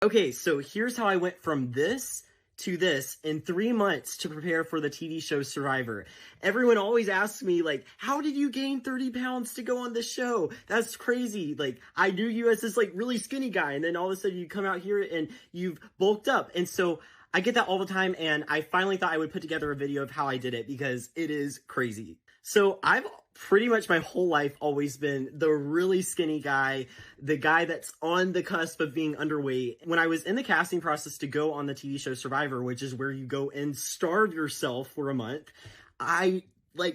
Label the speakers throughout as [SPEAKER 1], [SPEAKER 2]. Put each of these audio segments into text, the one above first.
[SPEAKER 1] Okay, so here's how I went from this to this in 3 months to prepare for the TV show Survivor. Everyone always asks me, like, how did you gain 30 pounds to go on this show? That's crazy. Like, I knew you as this, like, really skinny guy, and then all of a sudden you come out here and you've bulked up. And so I get that all the time, and I finally thought I would put together a video of how I did it because it is crazy. So I've pretty much my whole life always been the really skinny guy, the guy that's on the cusp of being underweight. When I was in the casting process to go on the TV show Survivor, which is where you go and starve yourself for a month, I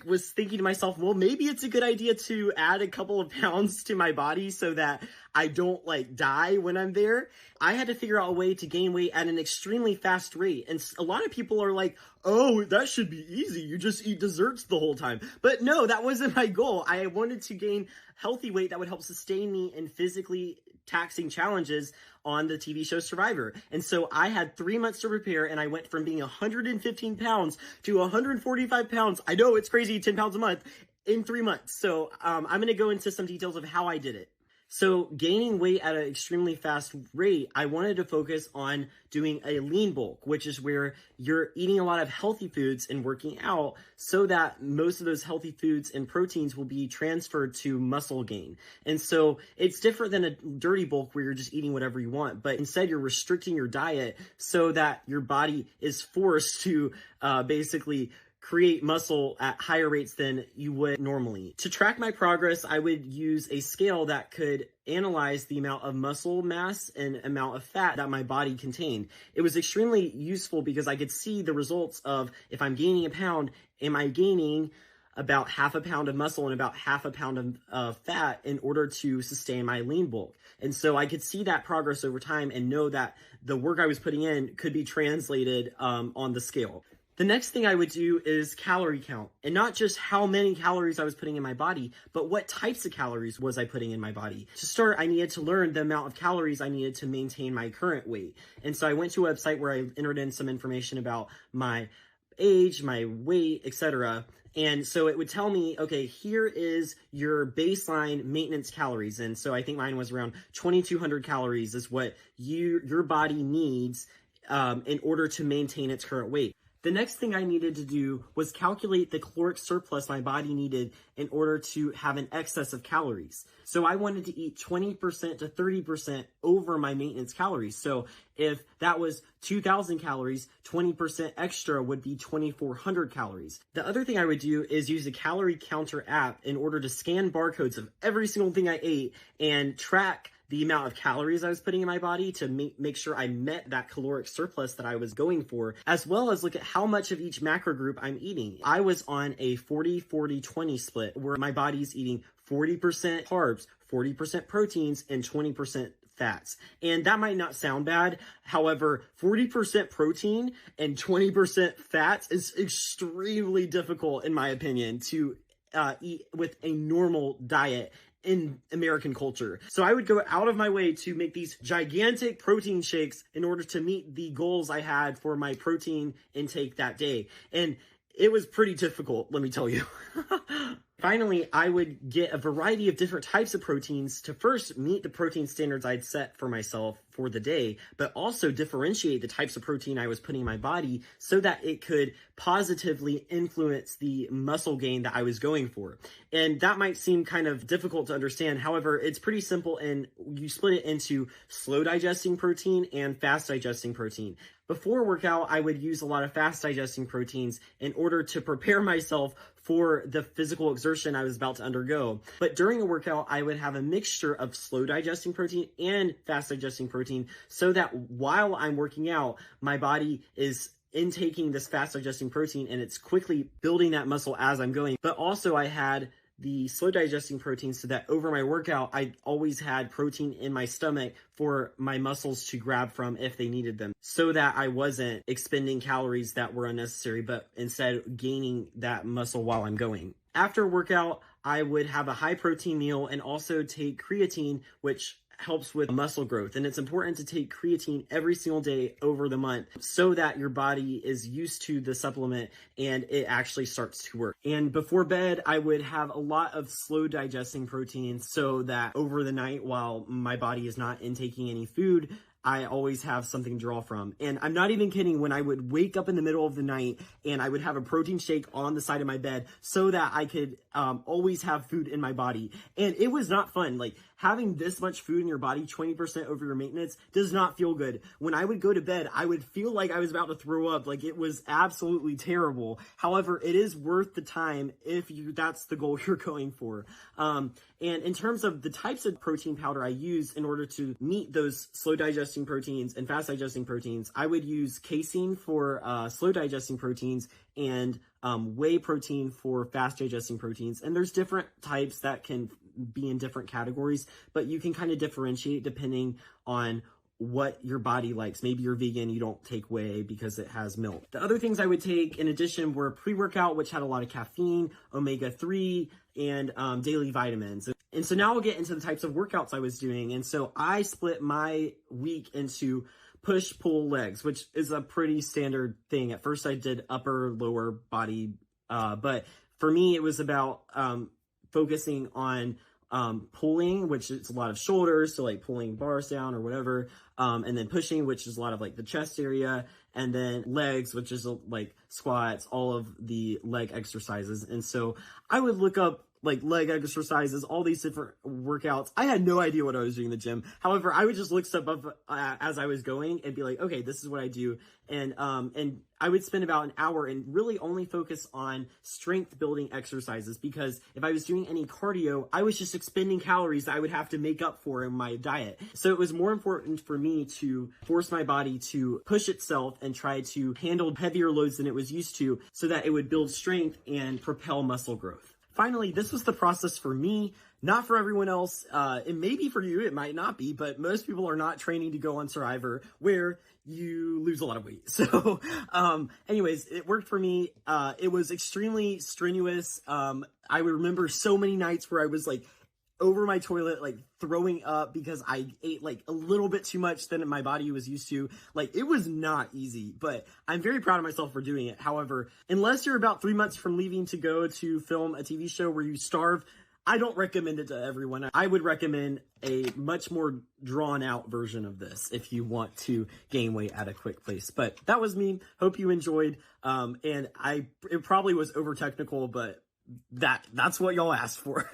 [SPEAKER 1] was thinking to myself, well, maybe it's a good idea to add a couple of pounds to my body so that I don't die when I'm there. I had to figure out a way to gain weight at an extremely fast rate. And a lot of people are like, oh, that should be easy. You just eat desserts the whole time. But no, that wasn't my goal. I wanted to gain healthy weight that would help sustain me in physically taxing challenges on the TV show Survivor. And so I had 3 months to prepare, and I went from being 115 pounds to 145 pounds. I know it's crazy, 10 pounds a month in 3 months. So I'm going to go into some details of how I did it. So gaining weight at an extremely fast rate, I wanted to focus on doing a lean bulk, which is where you're eating a lot of healthy foods and working out so that most of those healthy foods and proteins will be transferred to muscle gain. And so it's different than a dirty bulk where you're just eating whatever you want, but instead you're restricting your diet so that your body is forced to basically create muscle at higher rates than you would normally. To track my progress, I would use a scale that could analyze the amount of muscle mass and amount of fat that my body contained. It was extremely useful because I could see the results of if I'm gaining a pound, am I gaining about half a pound of muscle and about half a pound of fat in order to sustain my lean bulk. And so I could see that progress over time and know that the work I was putting in could be translated on the scale. The next thing I would do is calorie count, and not just how many calories I was putting in my body, but what types of calories was I putting in my body. To start, I needed to learn the amount of calories I needed to maintain my current weight. And so I went to a website where I entered in some information about my age, my weight, etc. And so it would tell me, okay, here is your baseline maintenance calories. And so I think mine was around 2,200 calories is what your body needs in order to maintain its current weight. The next thing I needed to do was calculate the caloric surplus my body needed in order to have an excess of calories. So I wanted to eat 20% to 30% over my maintenance calories. So if that was 2,000 calories, 20% extra would be 2,400 calories. The other thing I would do is use a calorie counter app in order to scan barcodes of every single thing I ate and track the amount of calories I was putting in my body to make sure I met that caloric surplus that I was going for, as well as look at how much of each macro group I'm eating. I was on a 40-40-20 split where my body's eating 40% carbs, 40% proteins, and 20% fats. And that might not sound bad. However, 40% protein and 20% fats is extremely difficult, in my opinion, to eat with a normal diet in American culture. So I would go out of my way to make these gigantic protein shakes in order to meet the goals I had for my protein intake that day. And it was pretty difficult, let me tell you. Finally, I would get a variety of different types of proteins to first meet the protein standards I'd set for myself for the day, but also differentiate the types of protein I was putting in my body so that it could positively influence the muscle gain that I was going for. And that might seem kind of difficult to understand. However, it's pretty simple, and you split it into slow digesting protein and fast digesting protein. Before workout, I would use a lot of fast digesting proteins in order to prepare myself for the physical exertion I was about to undergo. But during a workout, I would have a mixture of slow digesting protein and fast digesting protein so that while I'm working out, my body is intaking this fast digesting protein and it's quickly building that muscle as I'm going. But also I had the slow digesting protein so that over my workout, I always had protein in my stomach for my muscles to grab from if they needed them, so that I wasn't expending calories that were unnecessary, but instead gaining that muscle while I'm going. After workout, I would have a high protein meal and also take creatine, which helps with muscle growth. And it's important to take creatine every single day over the month so that your body is used to the supplement and it actually starts to work. And before bed, I would have a lot of slow digesting proteins so that over the night, while my body is not intaking any food, I always have something to draw from. And I'm not even kidding, when I would wake up in the middle of the night and I would have a protein shake on the side of my bed so that I could always have food in my body. And it was not fun. Like, having this much food in your body, 20% over your maintenance, does not feel good. When I would go to bed, I would feel like I was about to throw up. Like, it was absolutely terrible. However, it is worth the time if that's the goal you're going for. And in terms of the types of protein powder I use in order to meet those slow digesting proteins and fast digesting proteins, I would use casein for slow digesting proteins and whey protein for fast digesting proteins. And there's different types that can be in different categories, but you can kind of differentiate depending on what your body likes. Maybe you're vegan, you don't take whey because it has milk. The other things I would take in addition were pre-workout, which had a lot of caffeine, omega-3, and daily vitamins. And so now we'll get into the types of workouts I was doing. And so I split my week into push, pull, legs, which is a pretty standard thing. At first I did upper, lower body, but for me it was about focusing on pulling, which is a lot of shoulders, so like pulling bars down or whatever, and then pushing, which is a lot of like the chest area, and then legs, which is like squats, all of the leg exercises. And so I would look up like leg exercises, all these different workouts. I had no idea what I was doing in the gym. However, I would just look stuff up as I was going and be like, okay, this is what I do. And I would spend about an hour and really only focus on strength building exercises, because if I was doing any cardio, I was just expending calories that I would have to make up for in my diet. So it was more important for me to force my body to push itself and try to handle heavier loads than it was used to, so that it would build strength and propel muscle growth. Finally, this was the process for me, not for everyone else. It may be for you, it might not be, but most people are not training to go on Survivor, where you lose a lot of weight. So anyways, it worked for me. It was extremely strenuous. I remember so many nights where I was like over my toilet, like throwing up because I ate like a little bit too much than my body was used to. Like, it was not easy, but I'm very proud of myself for doing it. However, unless you're about 3 months from leaving to go to film a TV show where you starve, I don't recommend it to everyone. I would recommend a much more drawn out version of this if you want to gain weight at a quick pace. But that was me. Hope you enjoyed. And it probably was over technical, but that's what y'all asked for.